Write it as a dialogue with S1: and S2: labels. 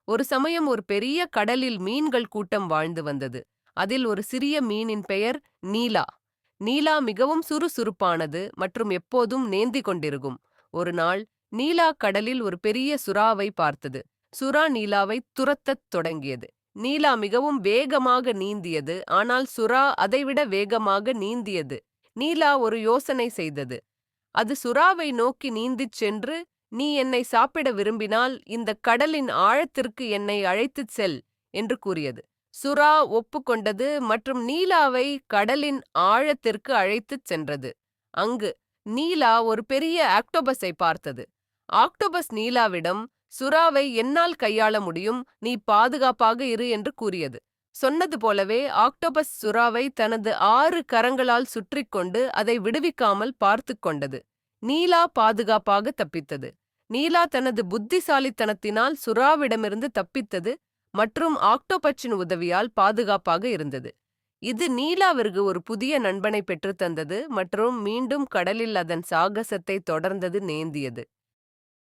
S1: ஒரு சமயம் ஒரு பெரிய கடலில் மீன்கள் கூட்டம் வாழ்ந்து வந்தது. அதில் ஒரு சிறிய மீனின் பெயர் நீலா. நீலா மிகவும் சுறுசுறுப்பானது மற்றும் எப்போதும் நேந்திக் கொண்டிருக்கும். ஒரு நாள் நீலா கடலில் ஒரு பெரிய சுறாவை பார்த்தது. சுறா நீலாவை துரத்தத் தொடங்கியது. நீலா மிகவும் வேகமாக நீந்தியது, ஆனால் சுறா அதைவிட வேகமாக நீந்தியது. நீலா ஒரு யோசனை செய்தது. அது சுறாவை நோக்கி நீந்திச் சென்று, "நீ என்னை சாப்பிட விரும்பினால் இந்தக் கடலின் ஆழத்திற்கு என்னை அழைத்துச் செல்" என்று கூறியது. சுறா ஒப்புக்கொண்டது மற்றும் நீலாவை கடலின் ஆழத்திற்கு அழைத்துச் சென்றது. அங்கு நீலா ஒரு பெரிய ஆக்டோபஸை பார்த்தது. ஆக்டோபஸ் நீலாவிடம், "சுறாவை என்னால் கையாள முடியும், நீ பாதுகாப்பாக இரு" என்று கூறியது. சொன்னது போலவே ஆக்டோபஸ் சுறாவை தனது 6 கரங்களால் சுற்றிக்கொண்டு அதை விடுவிக்காமல் பார்த்துக் கொண்டது. நீலா பாதுகாப்பாக தப்பித்தது. நீலா தனது புத்திசாலித்தனத்தினால் சுறாவிடமிருந்து தப்பித்தது மற்றும் ஆக்டோபஸின் உதவியால் பாதுகாப்பாக இருந்தது. இது நீலாவிற்கு ஒரு புதிய நண்பனை பெற்றுத்தந்தது மற்றும் மீண்டும் கடலில் அதன் சாகசத்தை தொடர்ந்தது நேந்தியது.